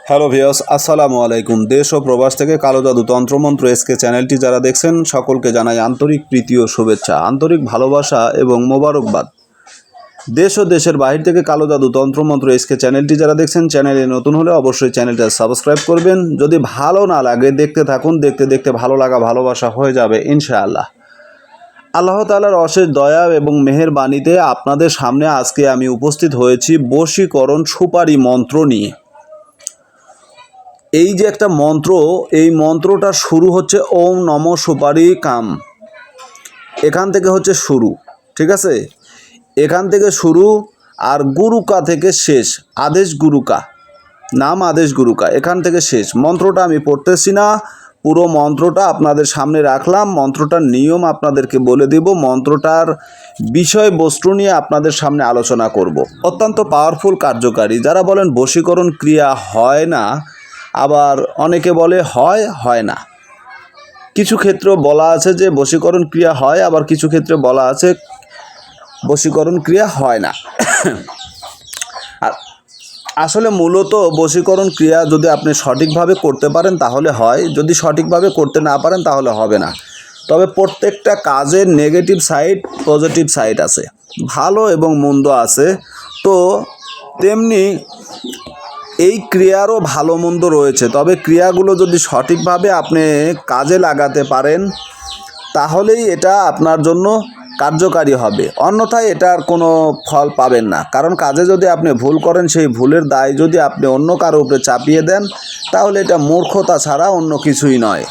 Hello viewers, আসসালামু আলাইকুম। দেশ ও প্রবাস থেকে কালো জাদু তন্ত্রমন্ত্র এসকে চ্যানেলটি যারা দেখছেন সকলকে জানাই আন্তরিক প্রীতি ও শুভেচ্ছা, আন্তরিক ভালোবাসা এবং মোবারকবাদ। দেশ ও দেশের বাহির থেকে কালো জাদু তন্ত্রমন্ত্র এসকে চ্যানেলটি যারা দেখছেন, চ্যানেলে নতুন হলে অবশ্যই চ্যানেলটা সাবস্ক্রাইব করবেন। যদি ভালো না লাগে দেখতে থাকুন, দেখতে দেখতে ভালো লাগা ভালোবাসা হয়ে যাবে ইনশাআল্লাহ। আল্লাহ তাআলার অশেষ দয়া এবং মেহেরবানিতে আপনাদের সামনে আজকে আমি উপস্থিত হয়েছি বশীকরণ সুপারি মন্ত্র নিয়ে। এই যে একটা মন্ত্র, এই মন্ত্রটা শুরু হচ্ছে ওম নমঃ সুপারি কাম, এখান থেকে হচ্ছে শুরু, ঠিক আছে? এখান থেকে শুরু, আর গুরুকা থেকে শেষ, আদেশ গুরুকা, নাম আদেশ গুরুকা, এখান থেকে শেষ। মন্ত্রটা আমি পড়তেছি না, পুরো মন্ত্রটা আপনাদের সামনে রাখলাম। মন্ত্রটার নিয়ম আপনাদেরকে বলে দিব, মন্ত্রটার বিষয়বস্তু নিয়ে আপনাদের সামনে আলোচনা করব। অত্যন্ত পাওয়ারফুল, কার্যকারী। যারা বলেন বশীকরণ ক্রিয়া হয় না, আবার অনেকে বলে হয় না। কিছু ক্ষেত্রে বলা আছে যে বশীকরণ ক্রিয়া হয়, আবার কিছু ক্ষেত্রে বলা আছে বশীকরণ ক্রিয়া হয় না। আর আসলে মূলত বশীকরণ ক্রিয়া যদি আপনি সঠিকভাবে করতে পারেন তাহলে হয়, যদি সঠিকভাবে করতে না পারেন তাহলে হবে না। তবে প্রত্যেকটা কাজের নেগেটিভ সাইড, পজিটিভ সাইড আছে, ভালো এবং মন্দ আছে। তো তেমনি এই ক্রিয়ারও ভালো মন্দ রয়েছে। তবে ক্রিয়াগুলো যদি সঠিকভাবে আপনি কাজে লাগাতে পারেন তাহলেই এটা আপনার জন্য কার্যকারী হবে, অন্যথায় এটার কোনো ফল পাবেন না। কারণ কাজে যদি আপনি ভুল করেন, সেই ভুলের দায় যদি আপনি অন্য কারো উপরে চাপিয়ে দেন তাহলে এটা মূর্খতা ছাড়া অন্য কিছুই নয়।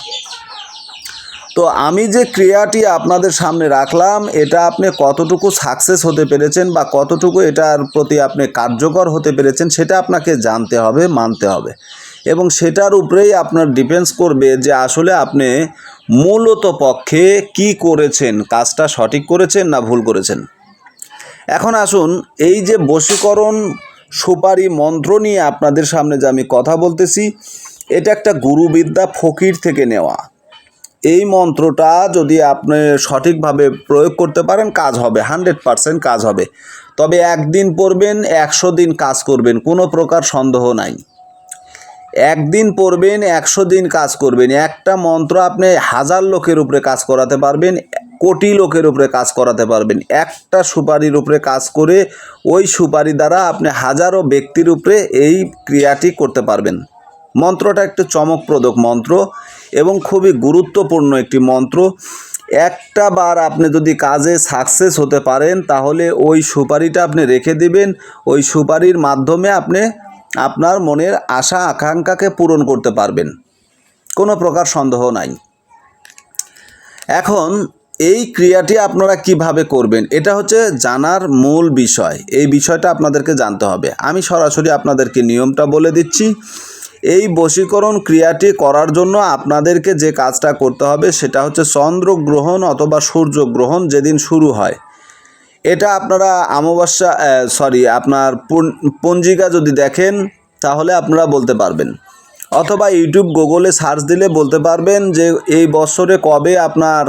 তো আমি যে ক্রিয়াটি আপনাদের সামনে রাখলাম, এটা আপনি কতটুকু সাকসেস হতে পেরেছেন বা কতটুকু এটার প্রতি আপনি কার্যকর হতে পেরেছেন সেটা আপনাকে জানতে হবে, মানতে হবে, এবং সেটার উপরেই আপনার ডিপেন্ডস করবে যে আসলে আপনি মূলত পক্ষে কি করেছেন, কাজটা সঠিক করেছেন না ভুল করেছেন। এখন আসুন, এই যে বশীকরণ সুপারি মন্ত্র নিয়ে আপনাদের সামনে যে আমি কথা বলতেছি, এটা একটা গুরুবিদ্যা, ফকির থেকে নেওয়া। এই মন্ত্রটা যদি আপনি সঠিকভাবে প্রয়োগ করতে পারেন কাজ হবে, 100% কাজ হবে। তবে একদিন পড়বেন, 100 দিন কাজ করবেন, কোনো প্রকার সন্দেহ নাই। একদিন পড়বেন, 100 দিন কাজ করবেন। একটা মন্ত্র আপনি 1000 লোকের উপরে কাজ করাতে পারবেন, কোটি লোকের উপরে কাজ করাতে পারবেন। একটা সুপারির উপরে কাজ করে ওই সুপারি দ্বারা আপনি হাজারো ব্যক্তির উপরে এই ক্রিয়াটি করতে পারবেন। মন্ত্রটা একটু চমকপ্রদ মন্ত্র এবং খুবই গুরুত্বপূর্ণ একটি মন্ত্র। একটা বার আপনি যদি কাজে সাকসেস হতে পারেন তাহলে ওই সুপারিটা আপনি রেখে দিবেন। ওই সুপারির মাধ্যমে আপনি আপনার মনের আশা আকাঙ্ক্ষাকে পূরণ করতে পারবেন, কোনো প্রকার সন্দেহ নাই। এখন এই ক্রিয়াটি আপনারা কিভাবে করবেন, এটা হচ্ছে জানার মূল বিষয়। এই বিষয়টা আপনাদেরকে জানতে হবে। আমি সরাসরি আপনাদেরকে নিয়মটা বলে দিচ্ছি। এই বশীকরণ ক্রিয়াটি করার জন্য আপনাদেরকে যে কাজটা করতে হবে সেটা হচ্ছে চন্দ্রগ্রহণ অথবা সূর্যগ্রহণ যেদিন শুরু হয়, এটা আপনারা অমাবস্যা আপনার পঞ্জিকা যদি দেখেন তাহলে আপনারা বলতে পারবেন, অথবা ইউটিউব গুগলে সার্চ দিলে বলতে পারবেন যে এই বছরে কবে আপনার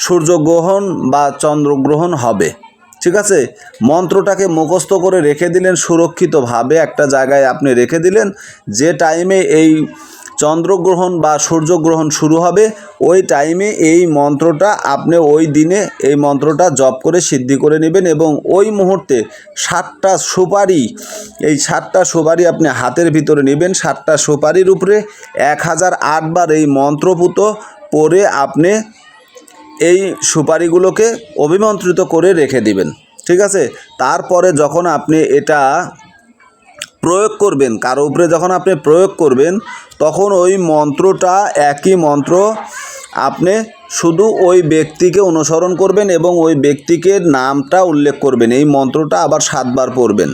সূর্যগ্রহণ বা চন্দ্রগ্রহণ হবে, ঠিক আছে? মন্ত্রটাকে মুখস্থ করে রেখে দিলেন, সুরক্ষিতভাবে একটা জায়গায় আপনি রেখে দিলেন। যে টাইমে এই চন্দ্রগ্রহণ বা সূর্যগ্রহণ শুরু হবে ওই টাইমে এই মন্ত্রটা আপনি ওই দিনে এই মন্ত্রটা জপ করে সিদ্ধি করে নেবেন, এবং ওই মুহূর্তে 7টা সুপারি, এই 7টা সুপারি আপনি হাতের ভিতরে নেবেন। 7টা সুপারির উপরে 1008 বার এই মন্ত্রপুত পড়ে আপনি এই সুপারিগুলোকে অভিমন্ত্রিত করে রেখে দিবেন, ঠিক আছে? তারপরে যখন আপনি এটা প্রয়োগ করবেন, কারো উপরে যখন আপনি প্রয়োগ করবেন তখন ওই মন্ত্রটা, একই মন্ত্র আপনি শুধু ওই ব্যক্তিকে অনুসরণ করবেন এবং ওই ব্যক্তিকে নামটা উল্লেখ করবেন। এই মন্ত্রটা আবার 7 বার পড়বেন।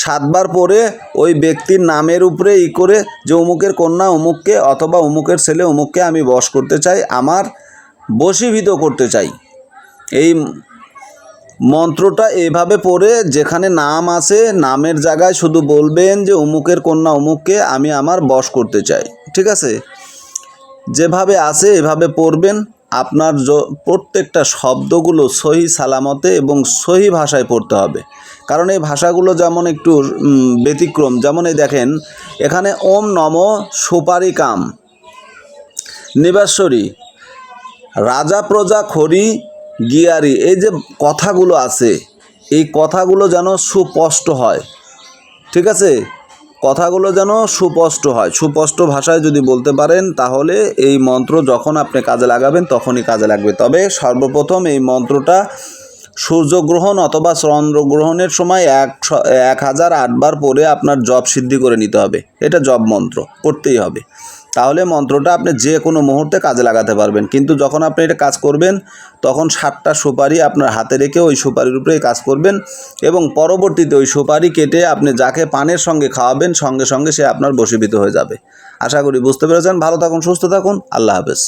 7 বার পরে ওই ব্যক্তির নামের উপরে করে যে অমুকের কন্যা অমুককে অথবা অমুকের ছেলে অমুককে আমি বশ করতে চাই, আমার বশীভূত করতে চাই, এই মন্ত্রটা এভাবে পড়ে যেখানে নাম আছে নামের জায়গায় শুধু বলবেন যে অমুকের কন্যা অমুককে আমি আমার বশ করতে চাই, ঠিক আছে? যেভাবে আছে এভাবে পড়বেন। আপনার প্রত্যেকটা শব্দগুলো সহি সালামতে এবং সহি ভাষায় পড়তে হবে, কারণ এই ভাষাগুলো যেমন একটু ব্যতিক্রম। যেমন এই দেখেন এখানে ওম নম সুপারি কাম, নিবাসরি, রাজা প্রজা খরি গিয়ারি, এই যে কথাগুলো আছে এই কথাগুলো যেন সুস্পষ্ট হয়, ঠিক আছে, কথাগুলো যেন সুস্পষ্ট হয়। সুস্পষ্ট ভাষায় যদি বলতে পারেন তাহলে এই মন্ত্র যখন আপনি কাজে লাগাবেন তখনই কাজে লাগবে। তবে সর্বপ্রথম এই মন্ত্রটা সূর্যগ্রহণ অথবা চন্দ্রগ্রহণের সময় 1008 বার পরে আপনার জপ সিদ্ধি করে নিতে হবে। এটা জপ মন্ত্র করতেই হবে, তাহলে মন্ত্রটা আপনি যে কোনো মুহূর্তে কাজে লাগাতে পারবেন। কিন্তু যখন আপনি এটা কাজ করবেন তখন 7টা সুপারি আপনার হাতে রেখে ওই সুপারির উপরেই কাজ করবেন এবং পরবর্তীতে ওই সুপারি কেটে আপনি যাকে পানের সঙ্গে খাওয়াবেন সঙ্গে সঙ্গে সে আপনার বশীভূত হয়ে যাবে। আশা করি বুঝতে পেরেছেন। ভালো থাকুন, সুস্থ থাকুন, আল্লাহ হাফেজ।